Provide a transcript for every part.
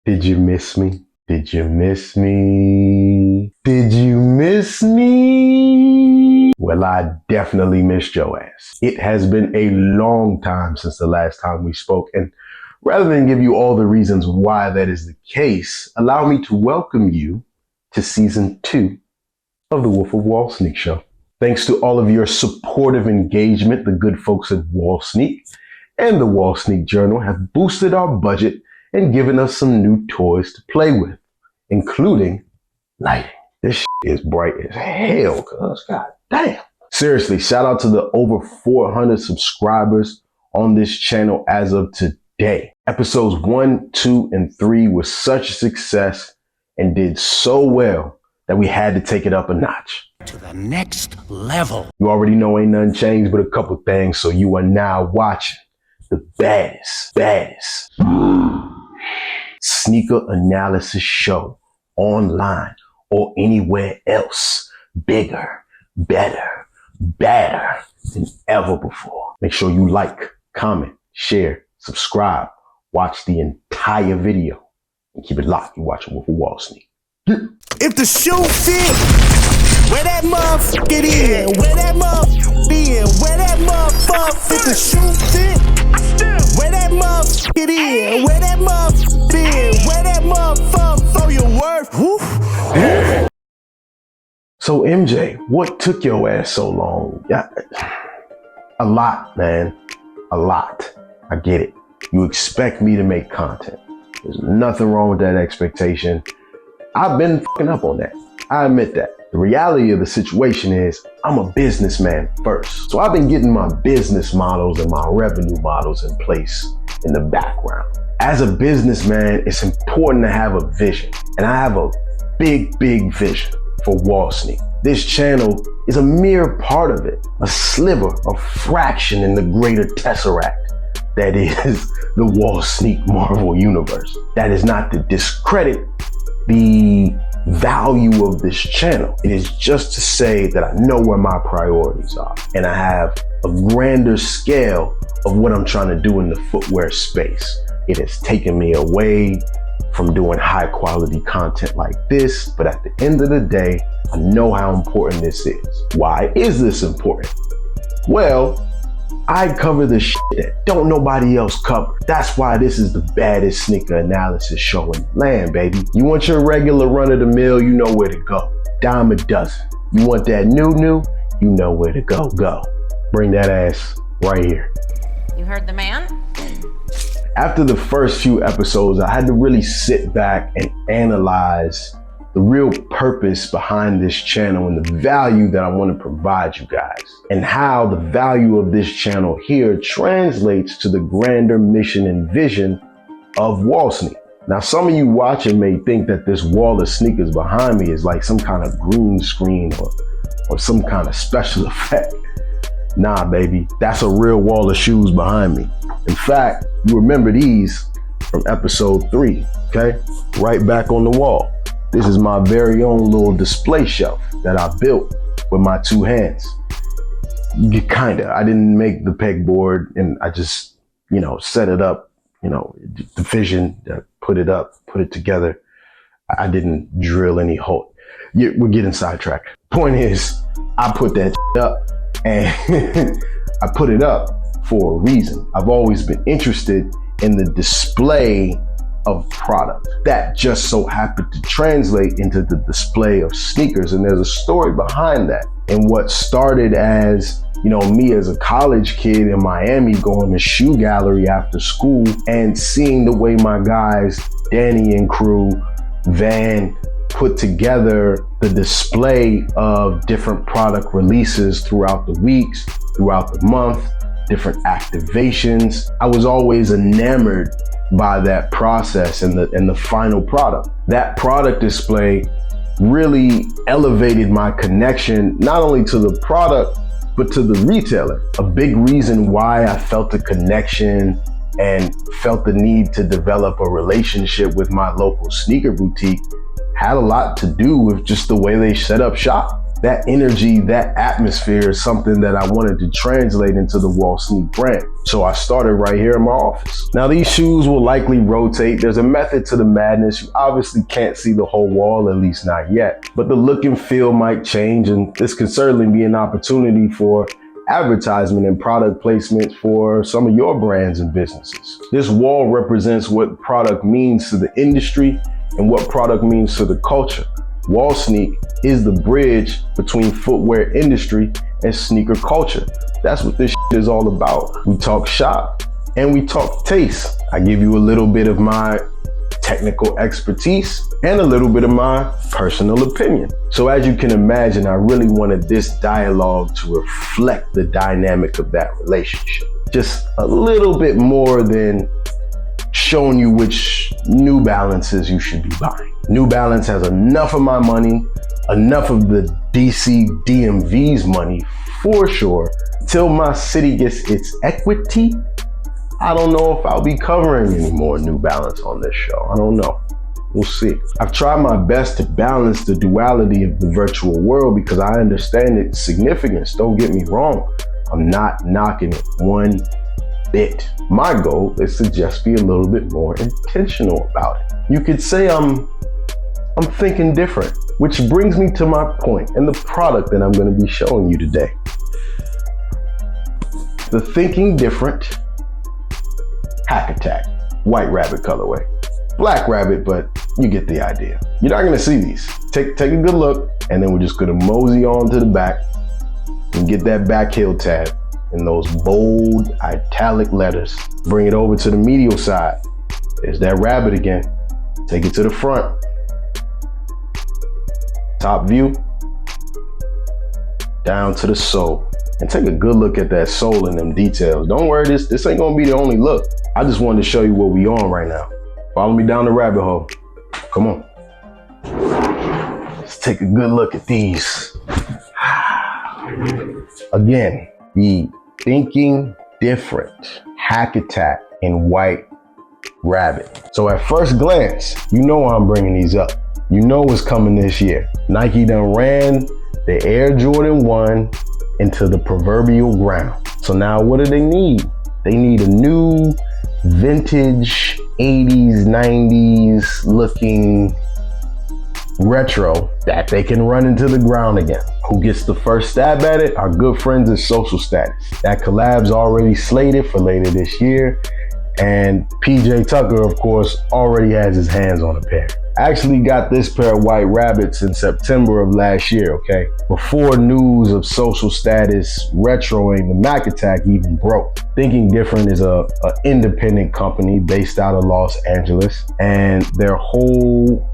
Did you miss me? Did you miss me? Did you miss me? Well, I definitely missed your ass. It has been a long time since the last time we spoke, and rather than give you all the reasons why that is the case, allow me to welcome you to season 2 of the Wolf of Wall Sneak Show. Thanks to all of your supportive engagement, the good folks at Wall Sneak and the Wall Sneak Journal have boosted our budget and given us some new toys to play with, including lighting. This shit is bright as hell, cuz. God damn. Seriously, shout out to the over 400 subscribers on this channel as of today. Episodes 1, 2, and 3 were such a success and did so well that we had to take it up a notch. To the next level. You already know ain't nothing changed but a couple things, so you are now watching the baddest sneaker analysis show online or anywhere else. Bigger, better, badder than ever before. Make sure you like, comment, share, subscribe, watch the entire video, and keep it locked. You're watching Wolf of Wall Sneak. If the shoe fit, where that motherfucker in? Where that motherfucker in? Where that motherfucker? If the shoe fit, where that motherfucker in? Where that motherfucker in? Where that motherfucker for your worth? Woo. So MJ, what took your ass so long? Yeah, a lot, man. A lot. I get it. You expect me to make content. There's nothing wrong with that expectation. I've been fucking up on that. I admit that. The reality of the situation is I'm a businessman first. So I've been getting my business models and my revenue models in place in the background. As a businessman, it's important to have a vision. And I have a big vision for Wall Sneak. This channel is a mere part of it, a sliver, a fraction in the greater tesseract that is the Wall Sneak Marvel universe. That is not to discredit the value of this channel. It is just to say that I know where my priorities are and I have a grander scale of what I'm trying to do in the footwear space. It has taken me away from doing high quality content like this, but at the end of the day, I know how important this is. Why is this important? Well, I cover the shit that don't nobody else cover. That's why this is the baddest sneaker analysis show in the land, baby. You want your regular run of the mill, you know where to go. Dime a dozen. You want that new, you know where to go. Bring that ass right here. You heard the man? After the first few episodes, I had to really sit back and analyze the real purpose behind this channel and the value that I want to provide you guys, and how the value of this channel here translates to the grander mission and vision of Wall Sneak. Now, some of you watching may think that this wall of sneakers behind me is like some kind of green screen or some kind of special effect. Nah, baby, that's a real wall of shoes behind me. In fact, you remember these from episode 3, okay? Right back on the wall. This is my very own little display shelf that I built with my 2 hands. Kinda. I didn't make the pegboard and I just, set it up, the vision, put it up, put it together. I didn't drill any hole. We're getting sidetracked. Point is, I put that up and I put it up for a reason. I've always been interested in the display of product that just so happened to translate into the display of sneakers. And there's a story behind that. And what started as, me as a college kid in Miami going to shoe gallery after school and seeing the way my guys, Danny and crew, Van, put together the display of different product releases throughout the weeks, throughout the month, different activations. I was always enamored by that process and the final product. That product display really elevated my connection, not only to the product, but to the retailer. A big reason why I felt a connection and felt the need to develop a relationship with my local sneaker boutique had a lot to do with just the way they set up shop. That energy, that atmosphere is something that I wanted to translate into the 𝗦𝗨𝗕𝗦𝗖𝗥𝗕𝗘 brand. So I started right here in my office. Now these shoes will likely rotate. There's a method to the madness. You obviously can't see the whole wall, at least not yet. But the look and feel might change, and this can certainly be an opportunity for advertisement and product placement for some of your brands and businesses. This wall represents what product means to the industry and what product means to the culture. 𝗦𝗨𝗕𝗦𝗖𝗥𝗕𝗘 is the bridge between footwear industry and sneaker culture. That's what this is all about. We talk shop and we talk taste. I give you a little bit of my technical expertise and a little bit of my personal opinion. So as you can imagine, I really wanted this dialogue to reflect the dynamic of that relationship. Just a little bit more than showing you which New Balances you should be buying. New Balance has enough of my money, enough of the DC DMV's money for sure. Till my city gets its equity, I don't know if I'll be covering any more New Balance on this show. I don't know. We'll see. I've tried my best to balance the duality of the virtual world because I understand its significance. Don't get me wrong. I'm not knocking it one bit. My goal is to just be a little bit more intentional about it. You could say I'm thinking different, which brings me to my point and the product that I'm going to be showing you today. The Thinking Different 𝗦𝗕𝗘𝗦𝗖𝗥𝗕𝗘 White Rabbit colorway. Black Rabbit, but you get the idea. You're not going to see these. Take a good look, and then we're just going to mosey on to the back and get that back heel tab in those bold italic letters. Bring it over to the medial side. There's that rabbit again. Take it to the front. Top view. Down to the sole. And take a good look at that sole and them details. Don't worry, this ain't gonna be the only look. I just wanted to show you what we on right now. Follow me down the rabbit hole. Come on. Let's take a good look at these. Again, the Thinking Different 𝗦𝗕𝗘𝗦𝗖𝗥𝗕𝗘 in White Rabbit. So at first glance, you know why I'm bringing these up. You know what's coming this year. Nike done ran the Air Jordan 1 into the proverbial ground. So now what do they need? They need a new vintage 80s, 90s looking retro that they can run into the ground again. Who gets the first stab at it? Our good friends at Social Status. That collab's already slated for later this year. And PJ Tucker, of course, already has his hands on a pair. I actually got this pair of White Rabbits in September of last year, okay? Before news of Social Status retroing the 𝗦𝗕𝗘𝗦𝗖𝗥𝗕𝗘 even broke. Thinking Different is a independent company based out of Los Angeles, and their whole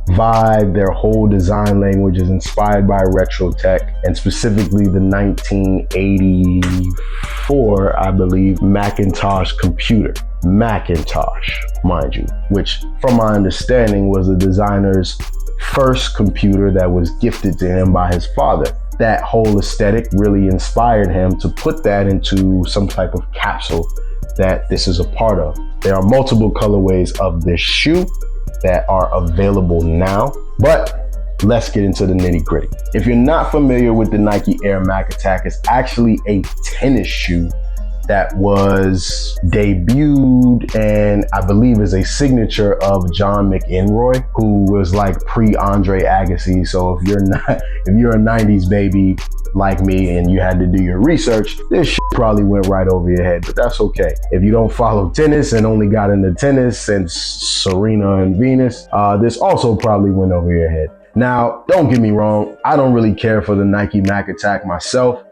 vibe, their whole design language is inspired by retro tech, and specifically the 1984, I believe, Macintosh computer. Macintosh, mind you, which from my understanding was the designer's first computer that was gifted to him by his father. That whole aesthetic really inspired him to put that into some type of capsule that this is a part of. There are multiple colorways of this shoe that are available now, but let's get into the nitty gritty. If you're not familiar with the Nike Air 𝗦𝗕𝗘𝗦𝗘𝗃, it's actually a tennis shoe that was debuted and I believe is a signature of John McEnroe, who was like pre-Andre Agassi. So if you're a 90s baby like me and you had to do your research, this shit probably went right over your head, but that's okay. If you don't follow tennis and only got into tennis since Serena and Venus, this also probably went over your head. Now, don't get me wrong, I don't really care for the Nike 𝗦𝗕𝗃 myself.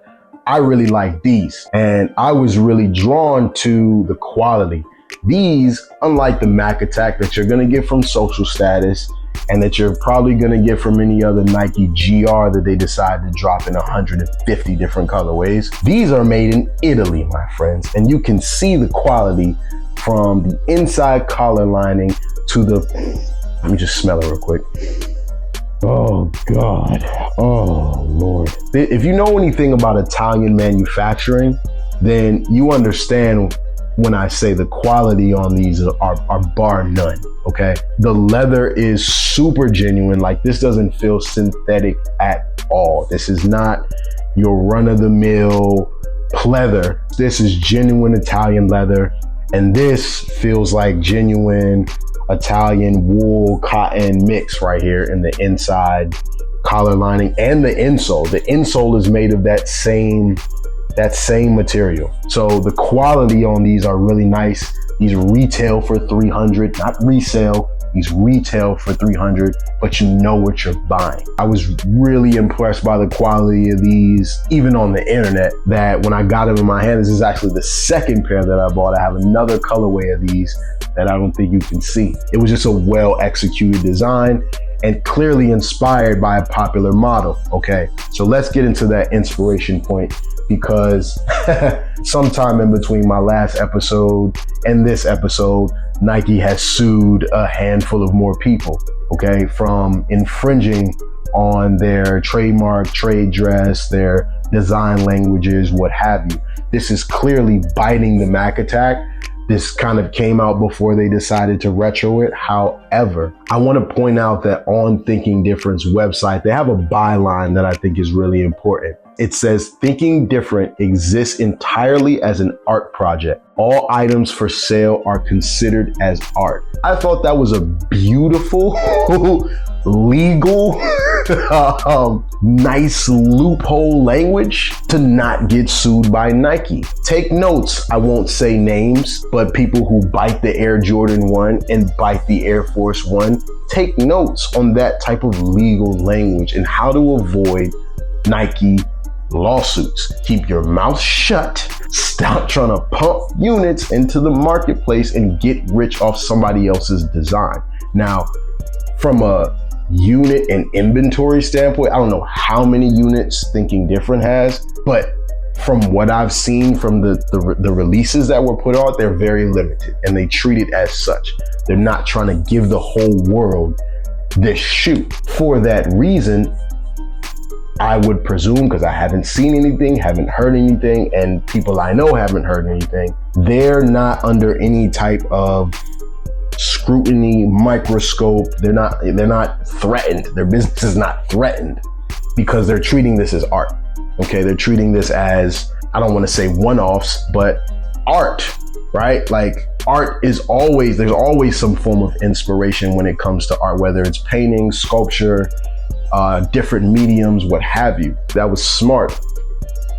I really like these, and I was really drawn to the quality. These, unlike the 𝗦𝗃𝗃 that you're gonna get from Social Status and that you're probably gonna get from any other Nike GR that they decide to drop in 150 different colorways, these are made in Italy, my friends, and you can see the quality from the inside collar lining to the, let me just smell it real quick. Oh God, oh Lord. If you know anything about Italian manufacturing, then you understand when I say the quality on these are bar none, okay? The leather is super genuine, like this doesn't feel synthetic at all. This is not your run-of-the-mill pleather. This is genuine Italian leather, and this feels like genuine Italian wool cotton mix right here in the inside collar lining and the insole. The insole is made of that same material. So the quality on these are really nice. These retail for $300, not resale. These retail for $300, but you know what you're buying. I was really impressed by the quality of these, even on the internet, that when I got them in my hand, this is actually the second pair that I bought. I have another colorway of these that I don't think you can see. It was just a well-executed design and clearly inspired by a popular model, okay? So let's get into that inspiration point, because sometime in between my last episode and this episode, Nike has sued a handful of more people, okay, from infringing on their trademark, trade dress, their design languages, what have you. This is clearly biting the Mac attack. This kind of came out before they decided to retro it. However, I want to point out that on Thinking Different's website, they have a byline that I think is really important. It says, "Thinking Different exists entirely as an art project. All items for sale are considered as art." I thought that was a beautiful, legal, nice loophole language to not get sued by Nike. Take notes. I won't say names, but people who bite the Air Jordan 1 and bite the Air Force 1, take notes on that type of legal language and how to avoid Nike lawsuits. Keep your mouth shut. Stop trying to pump units into the marketplace and get rich off somebody else's design. Now, from a unit and inventory standpoint, I don't know how many units Thinking Different has, but from what I've seen from the releases that were put out, they're very limited and they treat it as such. They're not trying to give the whole world this shoe. For that reason, I would presume, because I haven't seen anything, haven't heard anything, and people I know haven't heard anything, they're not under any type of scrutiny, microscope. They're not threatened. Their business is not threatened because they're treating this as art. Okay, they're treating this as, I don't want to say one-offs, but art, right? Like art is always, there's always some form of inspiration when it comes to art, whether it's painting, sculpture, different mediums, what have you. That was smart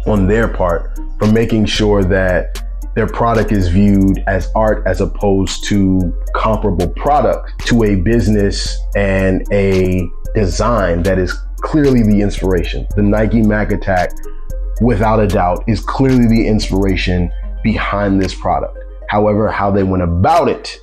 on their part for making sure that their product is viewed as art as opposed to comparable product to a business and a design that is clearly the inspiration. The Nike Mac attack, without a doubt, is clearly the inspiration behind this product. However, how they went about it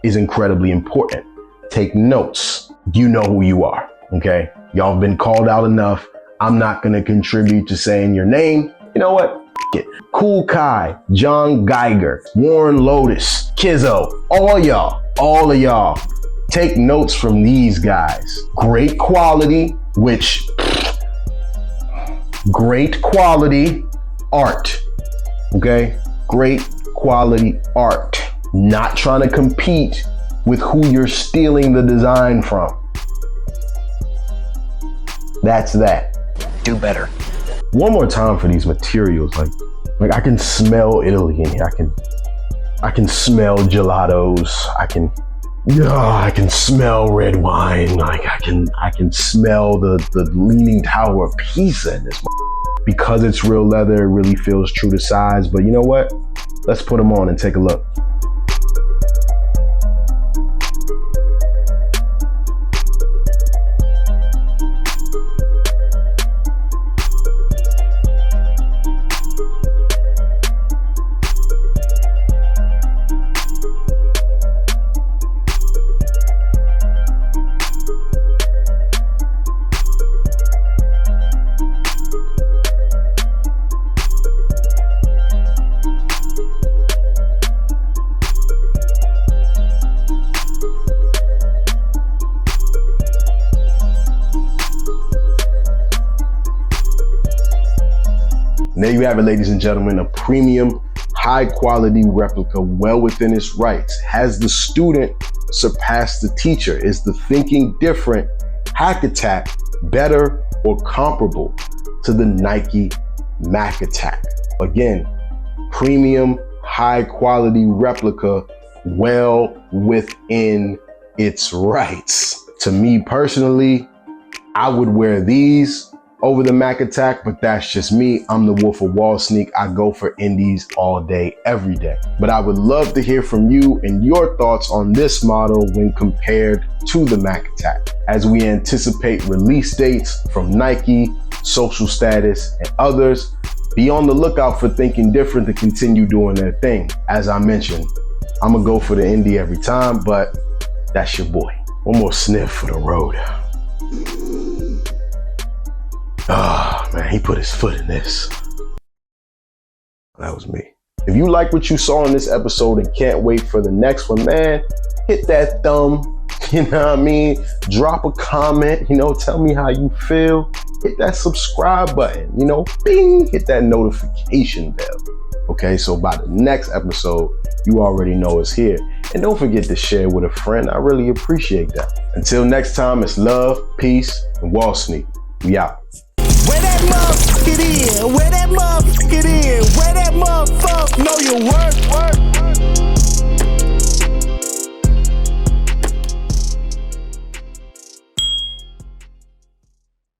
is incredibly important. Take notes. You know who you are, okay? Y'all have been called out enough. I'm not gonna contribute to saying your name. You know what? It. Kool Kai, John Geiger, Warren Lotus, Kizzo, all of y'all, take notes from these guys. Great quality, great quality art, okay? Great quality art. Not trying to compete with who you're stealing the design from. That's that. Do better. One more time for these materials. Like I can smell Italy in here. I can smell gelatos. I can smell red wine. Like I can smell the Leaning Tower of Pisa in this. Because it's real leather, it really feels true to size. But you know what? Let's put them on and take a look. There you have it, ladies and gentlemen, a premium, high quality replica, well within its rights. Has the student surpassed the teacher? Is the Thinking Different hack attack better or comparable to the Nike Mac Attack. Again, premium, high quality replica, well within its rights. To me personally, I would wear these over the Mac Attack, but that's just me. I'm the Wolf of Wall Sneak. I go for indies all day, every day. But I would love to hear from you and your thoughts on this model when compared to the Mac Attack, as we anticipate release dates from Nike, Social Status, and others. Be on the lookout for Thinking Different to continue doing their thing. As I mentioned, I'm gonna go for the indie every time, but that's your boy. One more sniff for the road. Ah, man, he put his foot in this. That was me. If you like what you saw in this episode and can't wait for the next one, man, hit that thumb, you know what I mean? Drop a comment, tell me how you feel. Hit that subscribe button, bing, hit that notification bell. Okay, so by the next episode, you already know it's here. And don't forget to share with a friend. I really appreciate that. Until next time, it's love, peace, and Wall Sneak. We out. Where that motherfucker in? Where that motherfucker in? Where that motherfucker know your word?